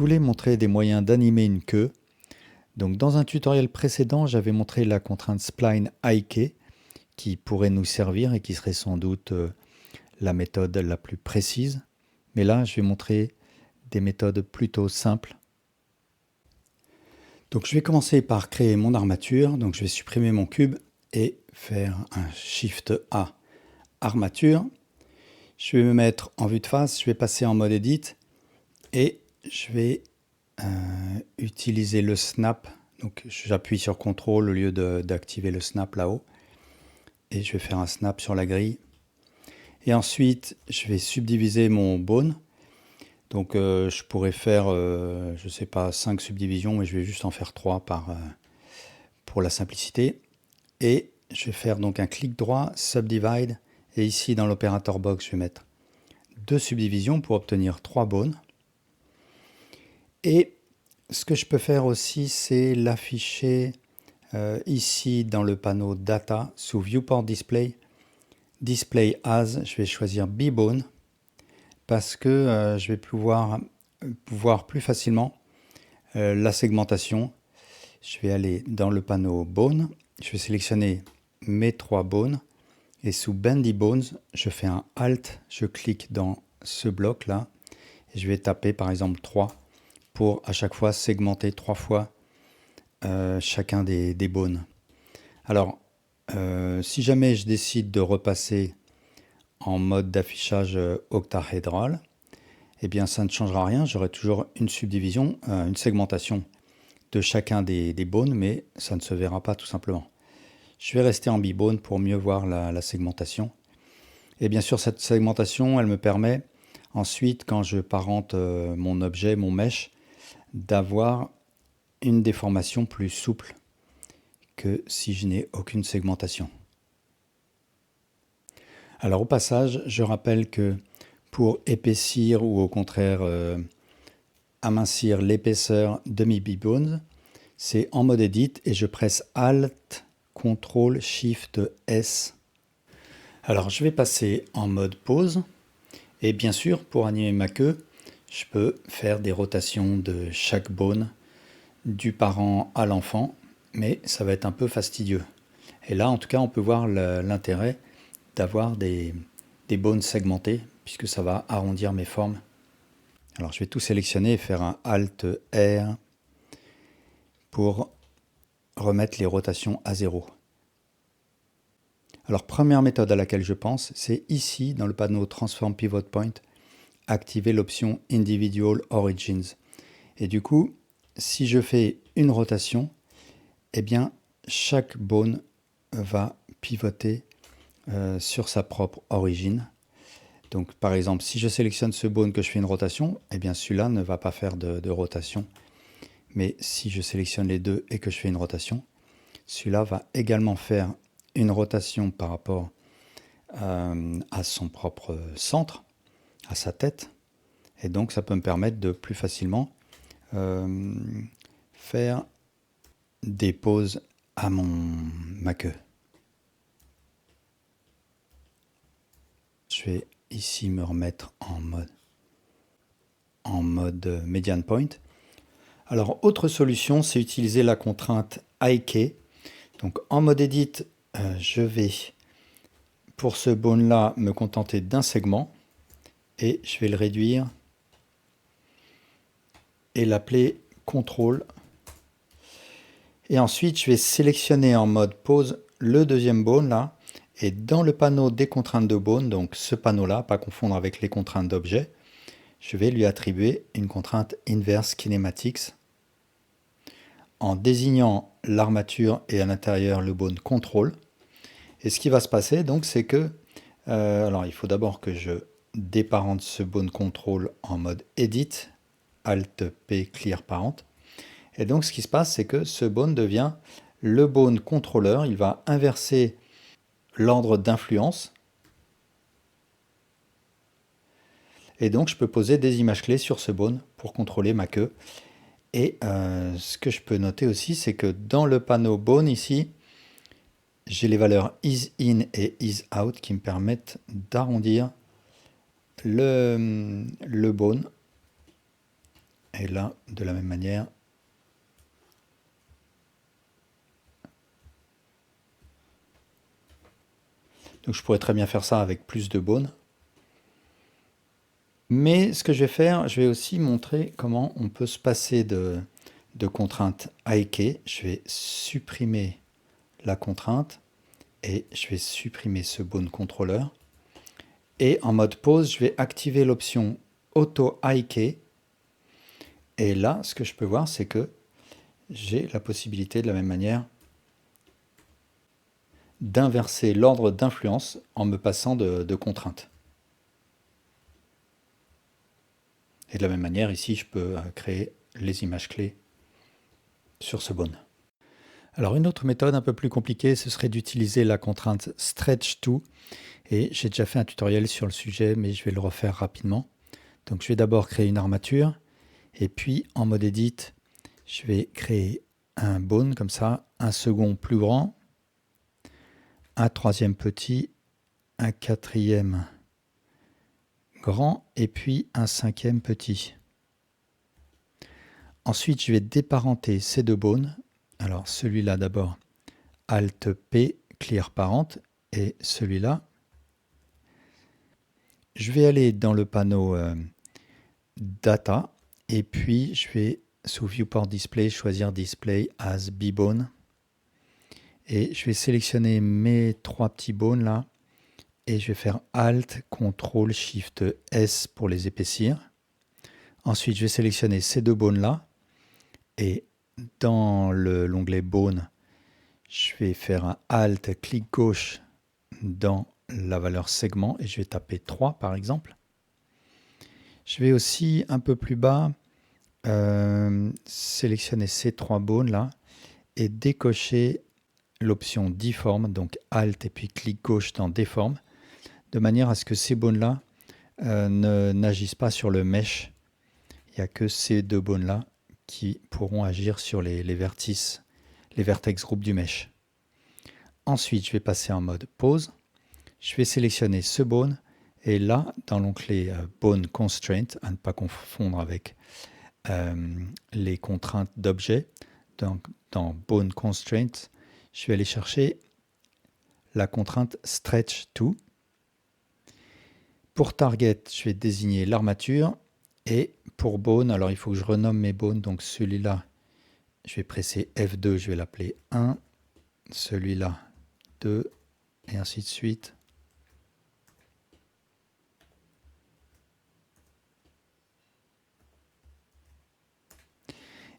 voulais montrer des moyens d'animer une queue. Donc dans un tutoriel précédent, j'avais montré la contrainte spline IK qui pourrait nous servir et qui serait sans doute la méthode la plus précise. Mais là, je vais montrer des méthodes plutôt simples. Donc je vais commencer par créer mon armature. Donc je vais supprimer mon cube et faire un Shift A armature. Je vais me mettre en vue de face, je vais passer en mode Edit et je vais utiliser le snap. Donc j'appuie sur CTRL au lieu d'activer le snap là-haut. Et je vais faire un snap sur la grille. Et ensuite, je vais subdiviser mon bone. Donc je pourrais faire, je ne sais pas, 5 subdivisions, mais je vais juste en faire 3 pour la simplicité. Et je vais faire donc un clic droit, subdivide. Et ici, dans l'opérateur box, je vais mettre 2 subdivisions pour obtenir 3 bones. Et ce que je peux faire aussi, c'est l'afficher ici dans le panneau Data sous Viewport Display. Display As, je vais choisir B-Bone parce que je vais pouvoir voir plus facilement la segmentation. Je vais aller dans le panneau Bone, je vais sélectionner mes 3 bones et sous Bendy Bones, je fais un Alt, je clique dans ce bloc là et je vais taper par exemple 3 pour à chaque fois segmenter 3 fois chacun des bones. Alors, si jamais je décide de repasser en mode d'affichage octahédral, eh bien ça ne changera rien, j'aurai toujours une subdivision, une segmentation de chacun des bones, mais ça ne se verra pas tout simplement. Je vais rester en B-bone pour mieux voir la segmentation. Et bien sûr, cette segmentation, elle me permet ensuite, quand je parente mon objet, mon mesh, d'avoir une déformation plus souple que si je n'ai aucune segmentation. Alors au passage, je rappelle que pour épaissir ou au contraire amincir l'épaisseur de mes B-bones, c'est en mode Edit et je presse Alt, CTRL, SHIFT, S. Alors je vais passer en mode pause et bien sûr pour animer ma queue, je peux faire des rotations de chaque bone du parent à l'enfant, mais ça va être un peu fastidieux. Et là en tout cas on peut voir l'intérêt d'avoir des bones segmentés puisque ça va arrondir mes formes. Alors je vais tout sélectionner et faire un Alt R pour remettre les rotations à 0. Alors première méthode à laquelle je pense, c'est ici dans le panneau Transform Pivot Point, activer l'option Individual Origins. Et du coup, si je fais une rotation, eh bien chaque bone va pivoter sur sa propre origine. Donc par exemple, si je sélectionne ce bone que je fais une rotation, eh bien celui-là ne va pas faire de rotation. Mais si je sélectionne les deux et que je fais une rotation, celui-là va également faire une rotation par rapport à son propre centre, à sa tête. Et donc ça peut me permettre de plus facilement faire des poses à ma queue. Je vais ici me remettre en mode median point. Alors autre solution, c'est utiliser la contrainte IK. Donc en mode edit, je vais pour ce bone là me contenter d'un segment et je vais le réduire et l'appeler contrôle. Et ensuite je vais sélectionner en mode pause le deuxième bone là et dans le panneau des contraintes de bone, donc ce panneau là, pas confondre avec les contraintes d'objet, je vais lui attribuer une contrainte inverse kinematics en désignant l'armature et à l'intérieur le bone contrôle. Et ce qui va se passer donc c'est que alors il faut d'abord que je déparente ce bone control en mode edit, Alt P clear parent. Et donc ce qui se passe c'est que ce bone devient le bone contrôleur, il va inverser l'ordre d'influence. Et donc je peux poser des images clés sur ce bone pour contrôler ma queue. Et ce que je peux noter aussi c'est que dans le panneau bone ici, j'ai les valeurs is in et is out qui me permettent d'arrondir le bone Et là, de la même manière. Donc je pourrais très bien faire ça avec plus de bones. Mais ce que je vais faire, je vais aussi montrer comment on peut se passer de contrainte IK. Je vais supprimer la contrainte et je vais supprimer ce bone controller. Et en mode pause, je vais activer l'option Auto IK. Et là, ce que je peux voir, c'est que j'ai la possibilité de la même manière d'inverser l'ordre d'influence en me passant de contraintes. Et de la même manière, ici, je peux créer les images clés sur ce bone. Alors une autre méthode un peu plus compliquée, ce serait d'utiliser la contrainte Stretch To. Et j'ai déjà fait un tutoriel sur le sujet, mais je vais le refaire rapidement. Donc je vais d'abord créer une armature. Et puis en mode Edit, je vais créer un bone comme ça, un second plus grand, un troisième petit, un quatrième grand et puis un cinquième petit. Ensuite, je vais déparenter ces deux bones. Alors celui-là d'abord, Alt P, Clear Parent, et celui-là. Je vais aller dans le panneau Data, et puis je vais, sous Viewport Display, choisir Display as B-Bone. Et je vais sélectionner mes trois petits bones là, et je vais faire Alt, Ctrl, Shift, S pour les épaissir. Ensuite, je vais sélectionner ces deux bones là, et dans l'onglet Bone, je vais faire un Alt, clic gauche dans la valeur segment, et je vais taper 3 par exemple. Je vais aussi un peu plus bas sélectionner ces trois bones là, et décocher l'option Deform, donc Alt et puis clic gauche dans Deform, de manière à ce que ces bones-là n'agissent pas sur le mesh. Il n'y a que ces deux bones-là qui pourront agir sur les vertex groupes du mesh. Ensuite, je vais passer en mode pause. Je vais sélectionner ce bone, et là, dans l'onglet Bone Constraint, à ne pas confondre avec les contraintes d'objet, donc dans Bone Constraint, je vais aller chercher la contrainte Stretch To. Pour Target, je vais désigner l'armature. Et pour Bone, alors il faut que je renomme mes bones. Donc celui-là, je vais presser F2, je vais l'appeler 1. Celui-là, 2. Et ainsi de suite.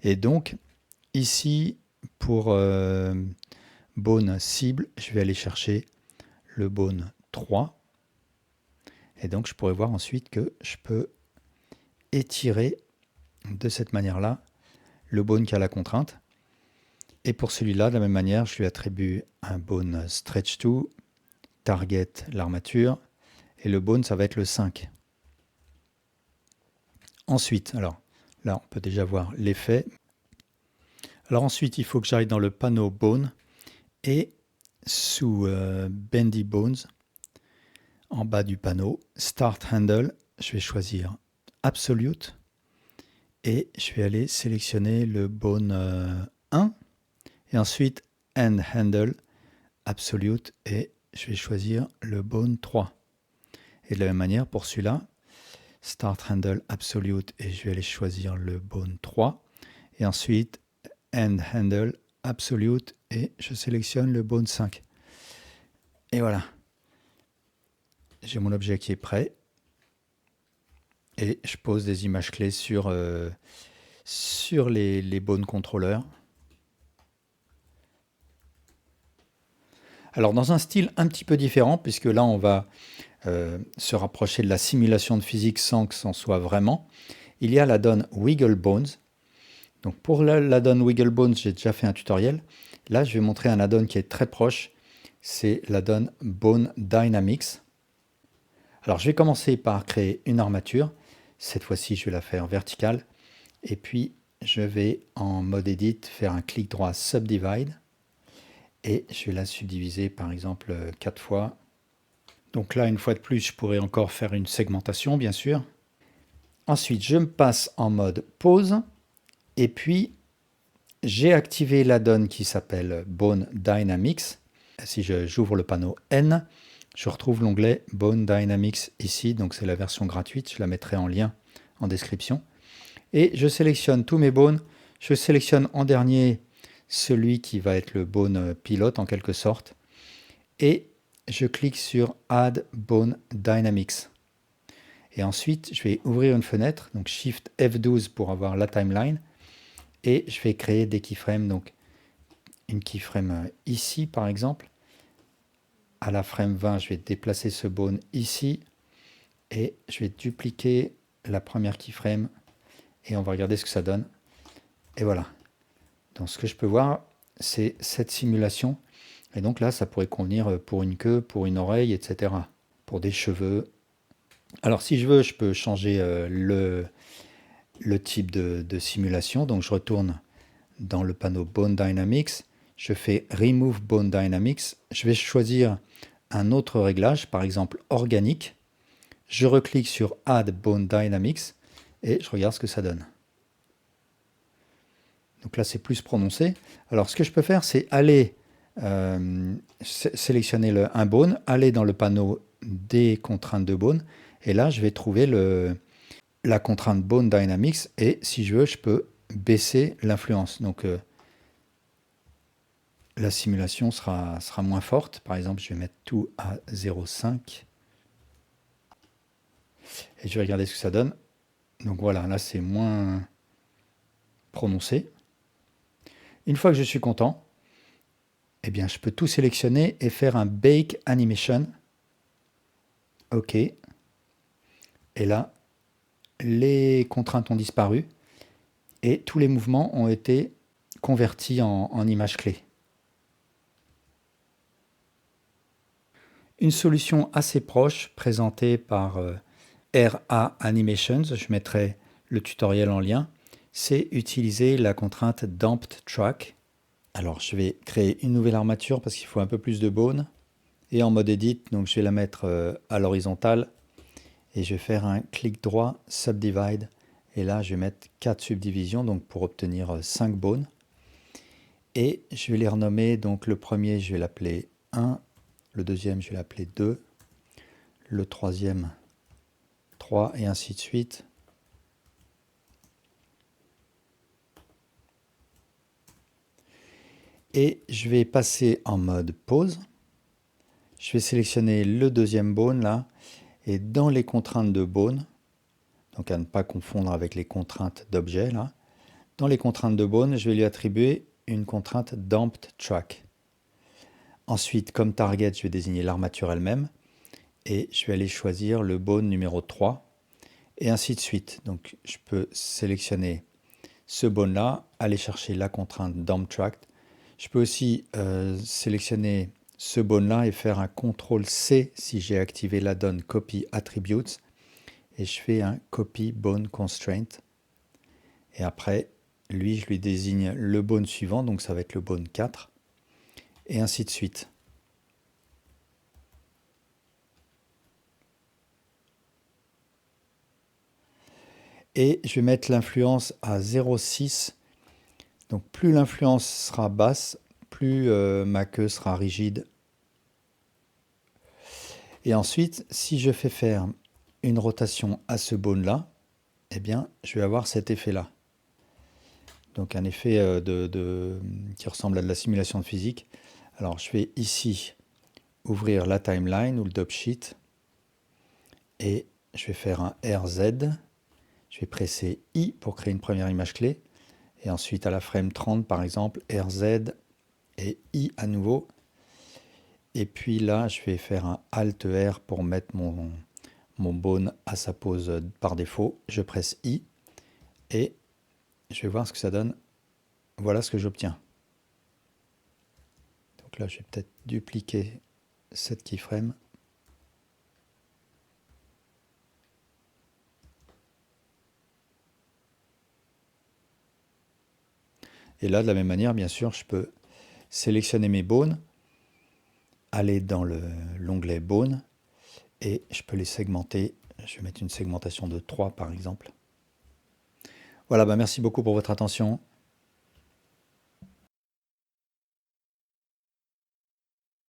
Et donc, ici, pour Bone cible, je vais aller chercher le Bone 3. Et donc, je pourrais voir ensuite que je peux étirer de cette manière-là le bone qui a la contrainte. Et pour celui-là, de la même manière, je lui attribue un bone Stretch To, Target l'armature, et le bone, ça va être le 5. Ensuite, alors là, on peut déjà voir l'effet. Alors ensuite, il faut que j'aille dans le panneau Bone, et sous Bendy Bones, en bas du panneau, Start Handle, je vais choisir Absolute, et je vais aller sélectionner le bone 1, et ensuite End Handle, Absolute, et je vais choisir le bone 3. Et de la même manière, pour celui-là, Start Handle Absolute, et je vais aller choisir le bone 3. Et ensuite, End Handle Absolute, et je sélectionne le bone 5. Et voilà. J'ai mon objet qui est prêt. Et je pose des images clés sur les bone contrôleurs. Alors dans un style un petit peu différent, puisque là on va se rapprocher de la simulation de physique sans que c'en soit vraiment, il y a l'addon Wiggle Bones. Donc pour l'addon Wiggle Bones, j'ai déjà fait un tutoriel. Là, je vais montrer un addon qui est très proche. C'est l'addon Bone Dynamics. Alors je vais commencer par créer une armature. Cette fois-ci, je vais la faire verticale. Et puis, je vais en mode Edit faire un clic droit Subdivide. Et je vais la subdiviser par exemple 4 fois. Donc là, une fois de plus, je pourrais encore faire une segmentation, bien sûr. Ensuite, je me passe en mode pause. Et puis, j'ai activé l'add-on qui s'appelle Bone Dynamics. Si j'ouvre le panneau N, je retrouve l'onglet Bone Dynamics ici. Donc, c'est la version gratuite. Je la mettrai en lien en description. Et je sélectionne tous mes bones. Je sélectionne en dernier celui qui va être le bone pilote en quelque sorte. Et je clique sur Add Bone Dynamics. Et ensuite, je vais ouvrir une fenêtre, donc Shift F12 pour avoir la timeline. Et je vais créer des keyframes, donc une keyframe ici par exemple. À la frame 20, je vais déplacer ce bone ici. Et je vais dupliquer la première keyframe. Et on va regarder ce que ça donne. Et voilà. Donc ce que je peux voir, c'est cette simulation. Et donc là, ça pourrait convenir pour une queue, pour une oreille, etc. Pour des cheveux. Alors si je veux, je peux changer le type de simulation. Donc je retourne dans le panneau Bone Dynamics. Je fais Remove Bone Dynamics. Je vais choisir un autre réglage, par exemple organique. Je reclique sur Add Bone Dynamics et je regarde ce que ça donne. Donc là, c'est plus prononcé. Alors, ce que je peux faire, c'est aller sélectionner un bone, aller dans le panneau des contraintes de bone, et là, je vais trouver la contrainte Bone Dynamics, et si je veux, je peux baisser l'influence. Donc, la simulation sera moins forte. Par exemple, je vais mettre tout à 0,5. Et je vais regarder ce que ça donne. Donc voilà, là, c'est moins prononcé. Une fois que je suis content, eh bien, je peux tout sélectionner et faire un Bake Animation. OK. Et là, les contraintes ont disparu et tous les mouvements ont été convertis en images clés. Une solution assez proche présentée par RA Animations, je mettrai le tutoriel en lien, c'est utiliser la contrainte Damped Track. Alors je vais créer une nouvelle armature parce qu'il faut un peu plus de bone. Et en mode edit, donc je vais la mettre à l'horizontale. Et je vais faire un clic droit, Subdivide. Et là, je vais mettre 4 subdivisions donc pour obtenir 5 bones. Et je vais les renommer. Donc le premier, je vais l'appeler 1. Le deuxième, je vais l'appeler 2. Le troisième, 3. Et ainsi de suite. Et je vais passer en mode pause. Je vais sélectionner le deuxième bone là. Et dans les contraintes de bone, donc à ne pas confondre avec les contraintes d'objet là, dans les contraintes de bone, je vais lui attribuer une contrainte Damped Track. Ensuite, comme target, je vais désigner l'armature elle-même et je vais aller choisir le bone numéro 3 et ainsi de suite. Donc je peux sélectionner ce bone là, aller chercher la contrainte Damped Track. Je peux aussi sélectionner ce bone là et faire un CTRL C si j'ai activé l'add-on Copy Attributes et je fais un Copy Bone Constraint et après lui je lui désigne le bone suivant, donc ça va être le bone 4 et ainsi de suite. Et je vais mettre l'influence à 0,6. Donc plus l'influence sera basse, plus ma queue sera rigide. Et ensuite, si je fais faire une rotation à ce bone-là, eh bien, je vais avoir cet effet-là. Donc un effet qui ressemble à de la simulation de physique. Alors je vais ici ouvrir la timeline ou le top sheet et je vais faire un RZ. Je vais presser I pour créer une première image clé. Et ensuite, à la frame 30, par exemple, RZ et I à nouveau. Et puis là, je vais faire un Alt R pour mettre mon bone à sa pose par défaut. Je presse I et je vais voir ce que ça donne. Voilà ce que j'obtiens. Donc là, je vais peut-être dupliquer cette keyframe. Et là, de la même manière, bien sûr, je peux sélectionner mes bones, aller dans l'onglet Bone, et je peux les segmenter. Je vais mettre une segmentation de 3 par exemple. Voilà, bah merci beaucoup pour votre attention.